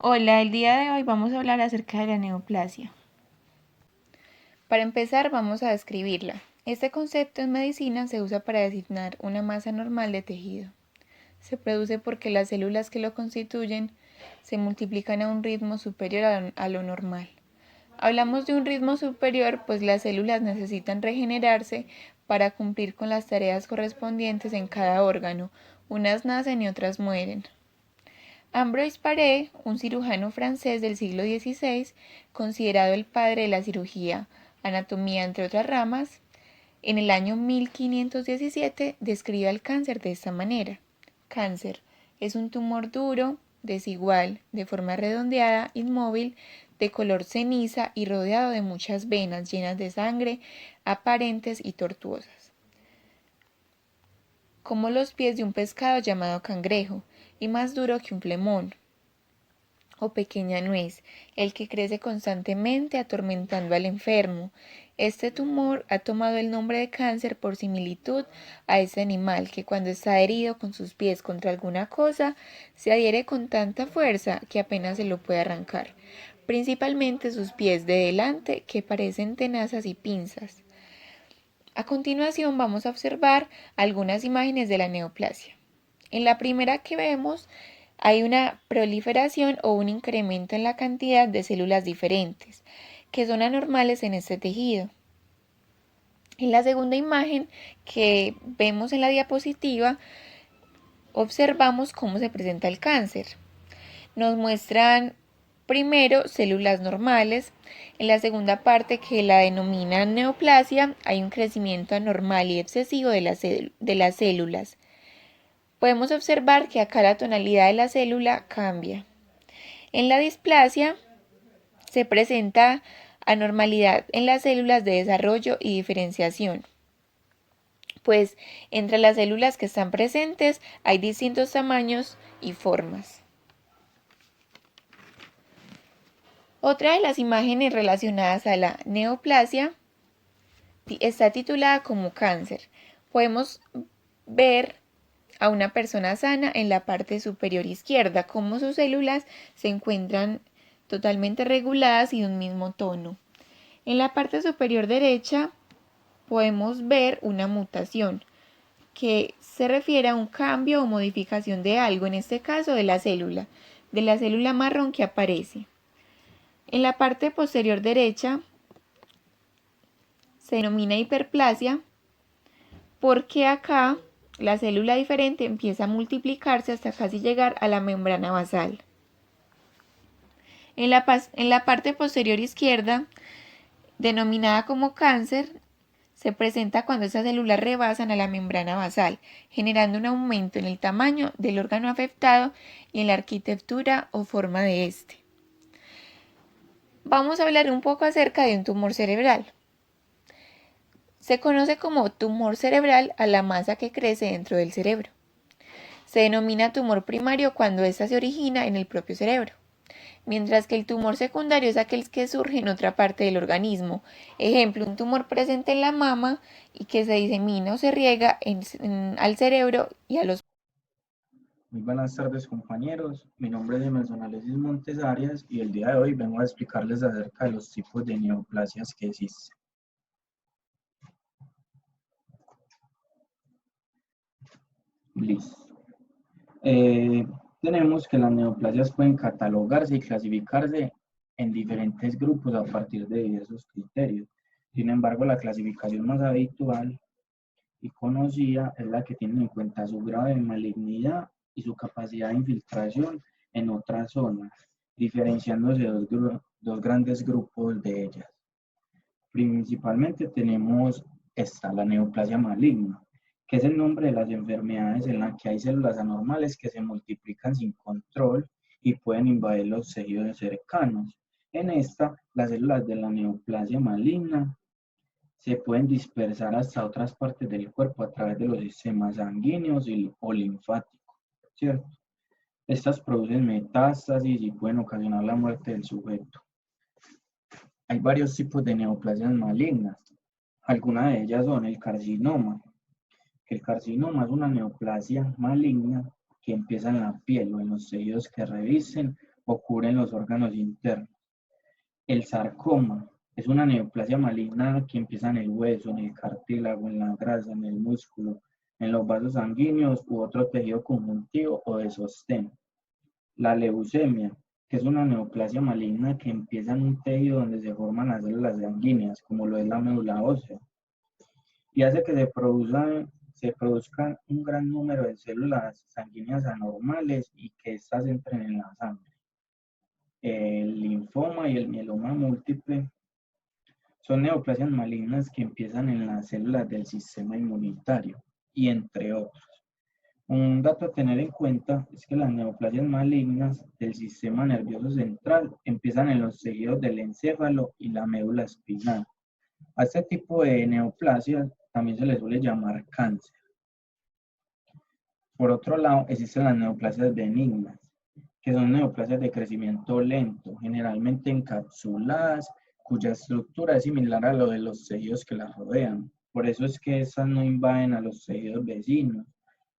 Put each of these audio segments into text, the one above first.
Hola, el día de hoy vamos a hablar acerca de la neoplasia. Para empezar, vamos a describirla. Este concepto en medicina se usa para designar una masa normal de tejido. Se produce porque las células que lo constituyen se multiplican a un ritmo superior a lo normal. Hablamos de un ritmo superior, pues las células necesitan regenerarse para cumplir con las tareas correspondientes en cada órgano. Unas nacen y otras mueren. Ambroise Paré, un cirujano francés del siglo XVI, considerado el padre de la cirugía, anatomía entre otras ramas, en el año 1517 describe el cáncer de esta manera. Cáncer es un tumor duro, desigual, de forma redondeada, inmóvil, de color ceniza y rodeado de muchas venas llenas de sangre, aparentes y tortuosas, como los pies de un pescado llamado cangrejo, y más duro que un plemón o pequeña nuez, el que crece constantemente atormentando al enfermo. Este tumor ha tomado el nombre de cáncer por similitud a ese animal que cuando está herido con sus pies contra alguna cosa, se adhiere con tanta fuerza que apenas se lo puede arrancar, principalmente sus pies de delante que parecen tenazas y pinzas. A continuación vamos a observar algunas imágenes de la neoplasia. En la primera que vemos hay una proliferación o un incremento en la cantidad de células diferentes, que son anormales en este tejido. En la segunda imagen que vemos en la diapositiva, observamos cómo se presenta el cáncer. Nos muestran primero células normales. En la segunda parte, que la denominan neoplasia, hay un crecimiento anormal y excesivo de las células. Podemos observar que acá la tonalidad de la célula cambia. En la displasia se presenta anormalidad en las células de desarrollo y diferenciación, pues entre las células que están presentes hay distintos tamaños y formas. Otra de las imágenes relacionadas a la neoplasia está titulada como cáncer. Podemos ver a una persona sana en la parte superior izquierda, cómo sus células se encuentran totalmente reguladas y de un mismo tono. En la parte superior derecha podemos ver una mutación que se refiere a un cambio o modificación de algo, en este caso de la célula marrón que aparece. En la parte posterior derecha se denomina hiperplasia porque acá la célula diferente empieza a multiplicarse hasta casi llegar a la membrana basal. En la parte posterior izquierda, denominada como cáncer, se presenta cuando esas células rebasan a la membrana basal, generando un aumento en el tamaño del órgano afectado y en la arquitectura o forma de este. Vamos a hablar un poco acerca de un tumor cerebral. Se conoce como tumor cerebral a la masa que crece dentro del cerebro. Se denomina tumor primario cuando ésta se origina en el propio cerebro, mientras que el tumor secundario es aquel que surge en otra parte del organismo. Ejemplo, un tumor presente en la mama y que se disemina o se riega al cerebro y a los... Muy buenas tardes, compañeros. Mi nombre es Emerson Alexis Montes Arias y el día de hoy vengo a explicarles acerca de los tipos de neoplasias que existen. Listo. Eh, Tenemos que las neoplasias pueden catalogarse y clasificarse en diferentes grupos a partir de diversos criterios. Sin embargo, la clasificación más habitual y conocida es la que tiene en cuenta su grado de malignidad y su capacidad de infiltración en otras zonas, diferenciándose dos grandes grupos de ellas. Principalmente tenemos la neoplasia maligna, que es el nombre de las enfermedades en las que hay células anormales que se multiplican sin control y pueden invadir los tejidos cercanos. En esta, las células de la neoplasia maligna se pueden dispersar hasta otras partes del cuerpo a través de los sistemas sanguíneos o linfáticos, ¿cierto? Estas producen metástasis y pueden ocasionar la muerte del sujeto. Hay varios tipos de neoplasias malignas. Algunas de ellas son el carcinoma. El carcinoma es una neoplasia maligna que empieza en la piel o en los tejidos que revisten o cubren los órganos internos. El sarcoma es una neoplasia maligna que empieza en el hueso, en el cartílago, en la grasa, en el músculo, en los vasos sanguíneos u otro tejido conjuntivo o de sostén. La leucemia, que es una neoplasia maligna que empieza en un tejido donde se forman las células sanguíneas, como lo es la médula ósea, y hace que se produzcan un gran número de células sanguíneas anormales y que éstas entren en la sangre. El linfoma y el mieloma múltiple son neoplasias malignas que empiezan en las células del sistema inmunitario, y entre otros. Un dato a tener en cuenta es que las neoplasias malignas del sistema nervioso central empiezan en los tejidos del encéfalo y la médula espinal. A este tipo de neoplasias también se le suele llamar cáncer. Por otro lado, existen las neoplasias benignas, que son neoplasias de crecimiento lento, generalmente encapsuladas, cuya estructura es similar a lo de los tejidos que las rodean. Por eso es que esas no invaden a los tejidos vecinos,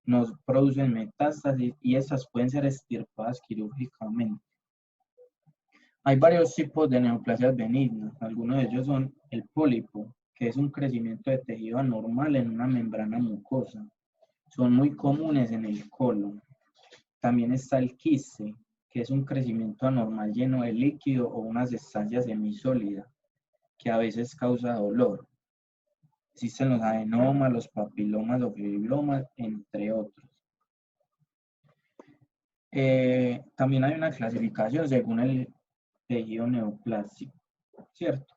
no producen metástasis y esas pueden ser extirpadas quirúrgicamente. Hay varios tipos de neoplasias benignas. Algunos de ellos son el pólipo, que es un crecimiento de tejido anormal en una membrana mucosa. Son muy comunes en el colon. También está el quiste, que es un crecimiento anormal lleno de líquido o una sustancia semisólida, que a veces causa dolor. Existen los adenomas, los papilomas o fibromas, entre otros. También hay una clasificación según el tejido neoplásico, ¿cierto?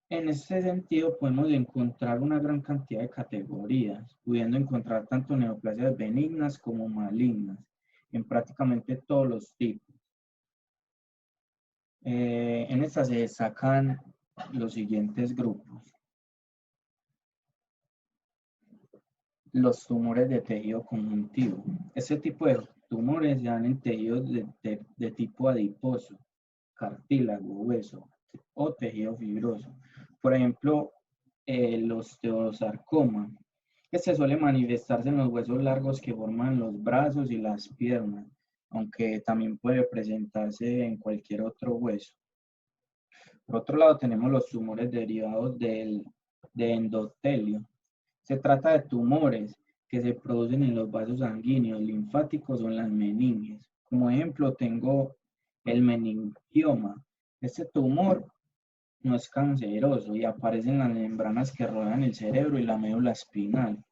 En este sentido, podemos encontrar una gran cantidad de categorías, pudiendo encontrar tanto neoplasias benignas como malignas, en prácticamente todos los tipos. En esta se destacan los siguientes grupos. Los tumores de tejido conjuntivo. Este tipo de tumores se dan en tejidos de tipo adiposo, cartílago, hueso o tejido fibroso. Por ejemplo, el osteosarcoma. Este suele manifestarse en los huesos largos que forman los brazos y las piernas, aunque también puede presentarse en cualquier otro hueso. Por otro lado, tenemos los tumores derivados de endotelio. Se trata de tumores que se producen en los vasos sanguíneos, linfáticos o en las meninges. Como ejemplo, tengo el meningioma. Este tumor no es canceroso y aparece en las membranas que rodean el cerebro y la médula espinal.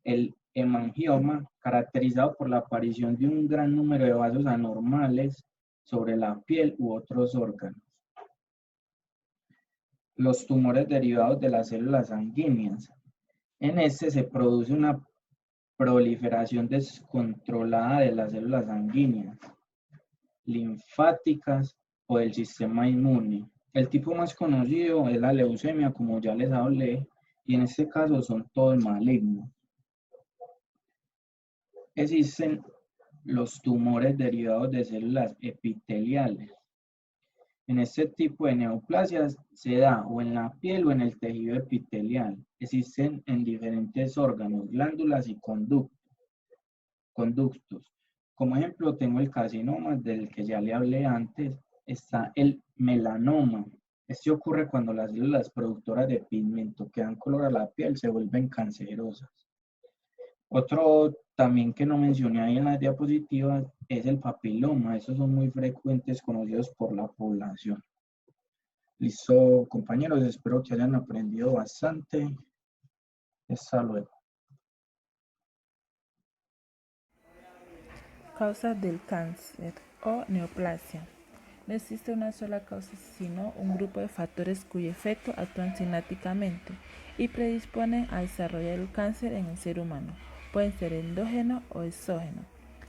El hemangioma, caracterizado por la aparición de un gran número de vasos anormales sobre la piel u otros órganos. Los tumores derivados de las células sanguíneas. En este se produce una proliferación descontrolada de las células sanguíneas, linfáticas o del sistema inmune. El tipo más conocido es la leucemia, como ya les hablé, y en este caso son todos malignos. Existen los tumores derivados de células epiteliales. En este tipo de neoplasias se da o en la piel o en el tejido epitelial. Existen en diferentes órganos, glándulas y conductos. Como ejemplo, tengo el carcinoma del que ya le hablé antes. Está el melanoma. Este ocurre cuando las células productoras de pigmento que dan color a la piel se vuelven cancerosas. Otro también que no mencioné ahí en las diapositivas es el papiloma. Estos son muy frecuentes, conocidos por la población. Listo, compañeros, espero que hayan aprendido bastante. Hasta luego. Causas del cáncer o neoplasia. No existe una sola causa, sino un grupo de factores cuyo efecto actúan sinápticamente y predisponen a desarrollar el cáncer en el ser humano. Pueden ser endógeno o exógeno.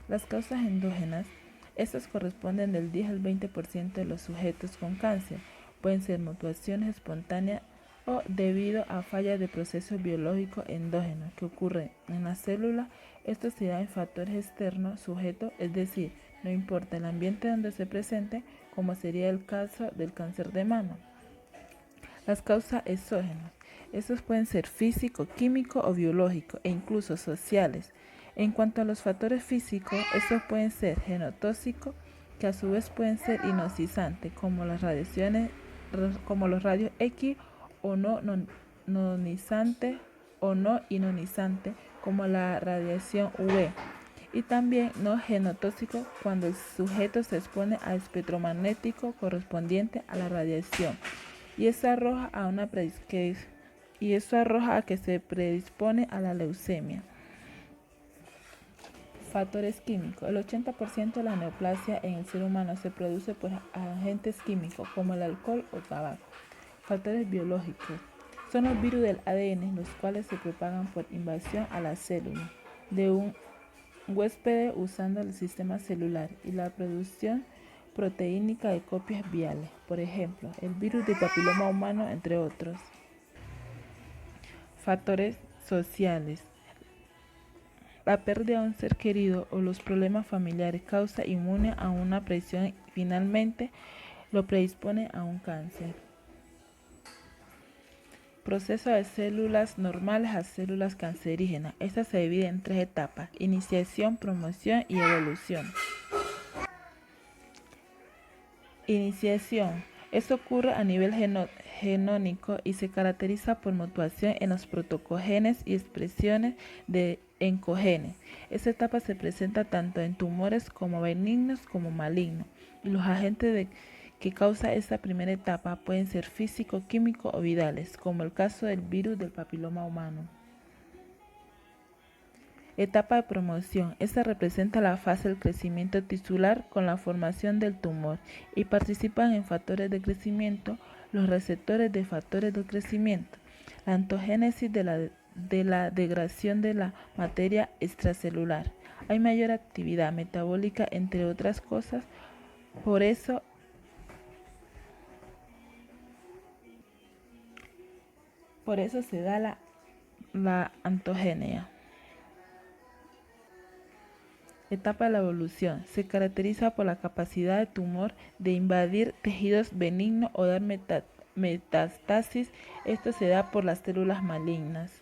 Las causas endógenas, estas corresponden del 10 al 20% de los sujetos con cáncer. Pueden ser mutaciones espontáneas o debido a fallas de procesos biológicos endógenos que ocurren en la célula. Esto se da en factores externos sujetos, es decir, no importa el ambiente donde se presente, como sería el caso del cáncer de mama. Las causas exógenas. Estos pueden ser físico, químico o biológico e incluso sociales. En cuanto a los factores físicos, estos pueden ser genotóxicos, que a su vez pueden ser ionizantes, como las radiaciones, como los rayos X, o no ionizantes o no ionizantes, como la radiación UV, y también no genotóxicos cuando el sujeto se expone al espectro magnético correspondiente a la radiación, y eso arroja a que se predispone a la leucemia. Factores químicos. El 80% de la neoplasia en el ser humano se produce por agentes químicos como el alcohol o tabaco. Factores biológicos. Son los virus del ADN, los cuales se propagan por invasión a la célula de un huésped usando el sistema celular y la producción proteínica de copias viales, por ejemplo, el virus del papiloma humano, entre otros. Factores sociales. La pérdida de un ser querido o los problemas familiares causa inmune a una presión y finalmente lo predispone a un cáncer. Proceso de células normales a células cancerígenas. Esta se divide en 3 etapas: iniciación, promoción y evolución. Iniciación. Esto ocurre a nivel genómico y se caracteriza por mutación en los protocogenes y expresiones de oncogenes. Esta etapa se presenta tanto en tumores como benignos como malignos, y los agentes que causan esta primera etapa pueden ser físicos, químicos o virales, como el caso del virus del papiloma humano. Etapa de promoción. Esta representa la fase del crecimiento tisular con la formación del tumor y participan en factores de crecimiento los receptores de factores de crecimiento, la ontogénesis de la degradación de la materia extracelular. Hay mayor actividad metabólica, entre otras cosas, por eso se da la ontogenia. Etapa de la evolución. Se caracteriza por la capacidad del tumor de invadir tejidos benignos o dar metástasis. Esto se da por las células malignas.